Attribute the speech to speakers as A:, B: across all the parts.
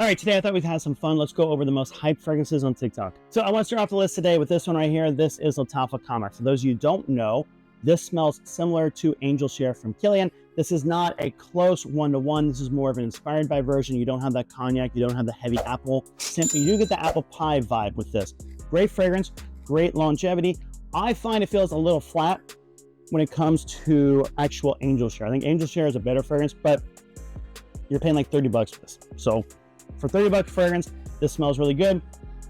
A: All right, today I thought we'd have some fun. Let's go over the most hyped fragrances on TikTok. So I want to start off the list today with this one right here. This is Lattafa Khamrah. For those of you who don't know, this smells similar to Angel Share from Kilian. This is not a close one-to-one. This is more of an inspired by version. You don't have that cognac. You don't have the heavy apple. Simply, you do get the apple pie vibe with this. Great fragrance, great longevity. I find it feels a little flat when it comes to actual Angel Share. I think Angel Share is a better fragrance, but you're paying like 30 bucks for this. So for 30 bucks fragrance, this smells really good.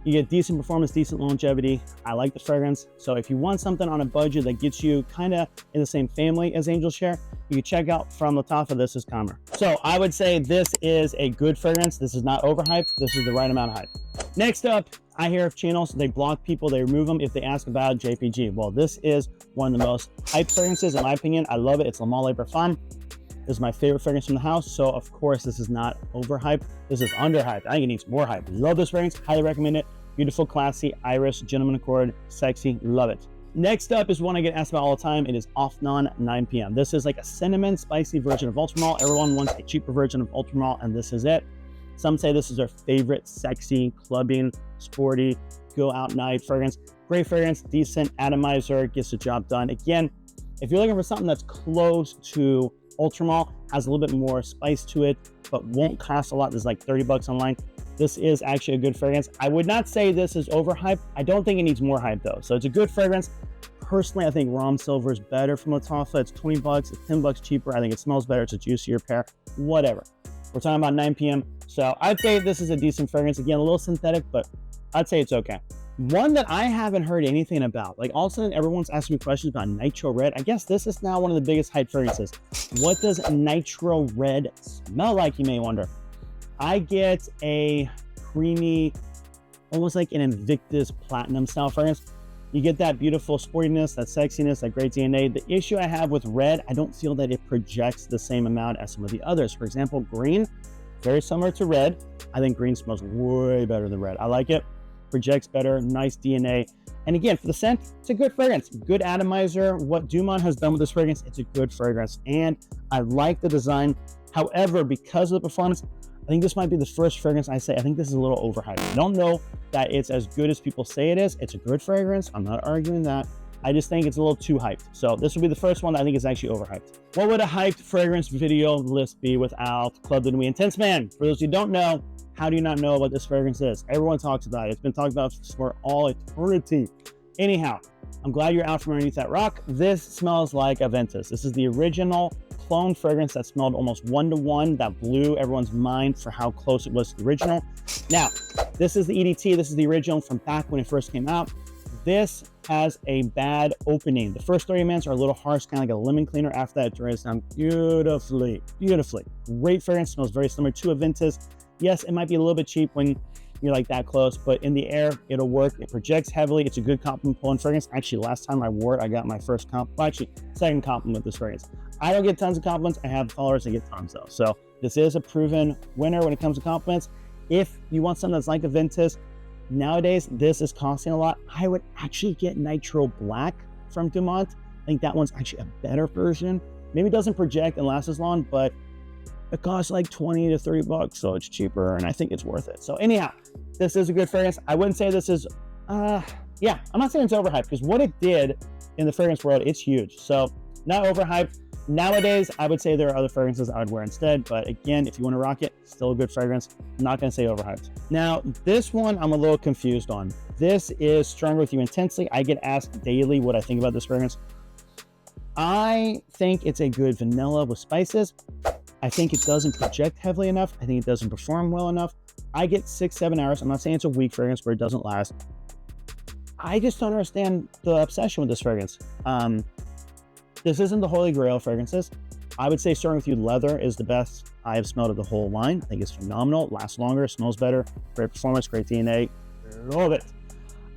A: You get decent performance, decent longevity. I like the fragrance. So if you want something on a budget that gets you kind of in the same family as Angel Share, you can check out from Lattafa. This is Khamrah. So I would say this is a good fragrance. This is not overhyped. This is the right amount of hype. Next up, I hear of channels, they block people, they remove them if they ask about JPG. Well, this is one of the most hyped fragrances in my opinion. I love it. It's Lattafa Parfum. This is my favorite fragrance from the house. So of course, this is not overhyped. This is underhyped. I think it needs more hype. Love this fragrance, highly recommend it. Beautiful, classy, iris, gentleman accord, sexy, love it. Next up is one I get asked about all the time. It is Afnan 9 p.m. This is like a cinnamon spicy version of Ultramalt. Everyone wants a cheaper version of Ultramalt, and this is it. Some say this is their favorite sexy, clubbing, sporty, go out night fragrance. Great fragrance, decent atomizer, gets the job done. Again, if you're looking for something that's close to Ultramalt, has a little bit more spice to it, but won't cost a lot. This is like 30 bucks online. This is actually a good fragrance. I would not say this is overhyped. I don't think it needs more hype though. So it's a good fragrance. Personally, I think Rom Silver is better from Lattafa. It's 20 bucks, it's 10 bucks cheaper. I think it smells better. It's a juicier pear, whatever. We're talking about 9 p.m. So I'd say this is a decent fragrance. Again, a little synthetic, but I'd say it's okay. One that I haven't heard anything about, like all of a sudden everyone's asking me questions about Nitro Red. I guess this is now one of the biggest hype fragrances. What does Nitro Red smell like, you may wonder? I get a creamy, almost like an Invictus Platinum style fragrance. You get that beautiful sportiness, that sexiness, that great DNA. The issue I have with red, I don't feel that it projects the same amount as some of the others. For example, green, very similar to red. I think green smells way better than red. I like it. Projects better, nice DNA. And again, for the scent, it's a good fragrance, good atomizer. What Dumont has done with this fragrance, it's a good fragrance. And I like the design. However, because of the performance, I think this might be the first fragrance I say, I think this is a little overhyped. I don't know that it's as good as people say it is. It's a good fragrance. I'm not arguing that. I just think it's a little too hyped. So this will be the first one that I think is actually overhyped. What would a hyped fragrance video list be without Club de Nuit Intense Man? For those who don't know, how do you not know what this fragrance is? Everyone talks about it. It's been talked about for all eternity. Anyhow, I'm glad you're out from underneath that rock. This smells like Aventus. This is the original clone fragrance that smelled almost one-to-one, that blew everyone's mind for how close it was to the original. Now, this is the EDT. This is the original from back when it first came out. This has a bad opening. The first 30 minutes are a little harsh, kind of like a lemon cleaner. After that, it dries down beautifully, beautifully. Great fragrance, smells very similar to Aventus. Yes, it might be a little bit cheap when you're like that close, but in the air, it'll work. It projects heavily. It's a good compliment pulling fragrance. Actually, last time I wore it, I got my first second compliment with this fragrance. I don't get tons of compliments. I have followers that get tons though. So this is a proven winner when it comes to compliments. If you want something that's like Aventus, nowadays, this is costing a lot. I would actually get Nitro Black from Dumont. I think that one's actually a better version. Maybe it doesn't project and last as long, but it costs like 20 to 30 bucks, so it's cheaper, and I think it's worth it. So anyhow, this is a good fragrance. I wouldn't say this is, yeah, I'm not saying it's overhyped, because what it did in the fragrance world, it's huge. So not overhyped. Nowadays, I would say there are other fragrances I would wear instead, but again, if you want to rock it, still a good fragrance. I'm not going to say overhyped. Now, this one I'm a little confused on. This is Stronger With You Intensely. I get asked daily what I think about this fragrance. I think it's a good vanilla with spices. I think it doesn't project heavily enough. I think it doesn't perform well enough. I get 6-7 hours. I'm not saying it's a weak fragrance where it doesn't last. I just don't understand the obsession with this fragrance. This isn't the holy grail fragrances. I would say Stronger With You Leather is the best I have smelled of the whole line. I think it's phenomenal, lasts longer, smells better, great performance, great DNA, love it.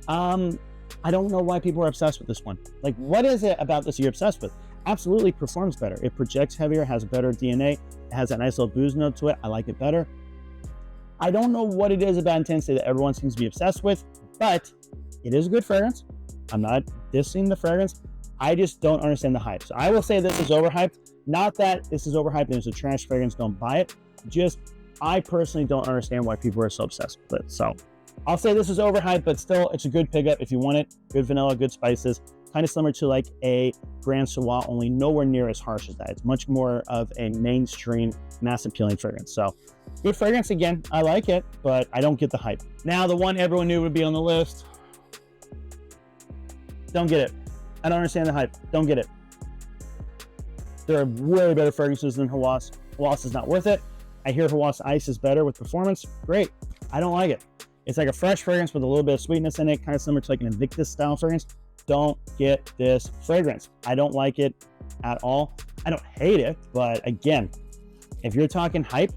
A: I don't know why people are obsessed with this one. Like, what is it about this you're obsessed with? Absolutely performs better. It projects heavier, has better DNA, it has that nice little booze note to it. I like it better. I don't know what it is about intensity that everyone seems to be obsessed with, but it is a good fragrance. I'm not dissing the fragrance. I just don't understand the hype. So I will say this is overhyped. Not that this is overhyped and it's a trash fragrance, don't buy it. Just, I personally don't understand why people are so obsessed with it. So I'll say this is overhyped, but still it's a good pickup if you want it. Good vanilla, good spices. Kind of similar to like a Grand Soir, only nowhere near as harsh as that. It's much more of a mainstream, mass appealing fragrance. So good fragrance again. I like it, but I don't get the hype. Now the one everyone knew would be on the list. Don't get it. I don't understand the hype. Don't get it. There are way better fragrances than Hawas. Hawas is not worth it. I hear Hawas Ice is better with performance. Great. I don't like it. It's like a fresh fragrance with a little bit of sweetness in it, kind of similar to like an Invictus style fragrance. Don't get this fragrance. I don't like it at all. I don't hate it, but again, if you're talking hype,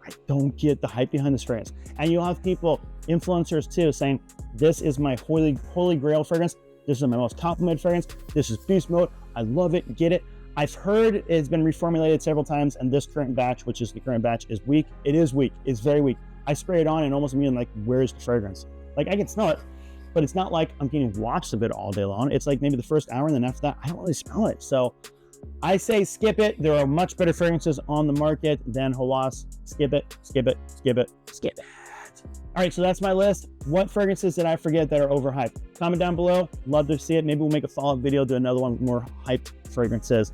A: I don't get the hype behind this fragrance. And you'll have people, influencers too, saying, this is my holy grail fragrance. This is my most complimented fragrance. This is beast mode. I love it, get it. I've heard it's been reformulated several times, and this current batch, which is the current batch, is weak. It is weak, it's very weak. I spray it on and almost immediately like, where's the fragrance? Like I can smell it, but it's not like I'm getting watched of it all day long. It's like maybe the first hour, and then after that, I don't really smell it. So I say skip it. There are much better fragrances on the market than Hawas. Skip it, skip it, skip it, skip it. All right, so that's my list. What fragrances did I forget that are overhyped? Comment down below. Love to see it. Maybe we'll make a follow-up video, do another one with more hyped fragrances.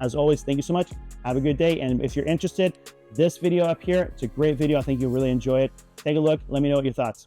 A: As always, thank you so much. Have a good day. And if you're interested, this video up here, it's a great video. I think you'll really enjoy it. Take a look. Let me know what your thoughts.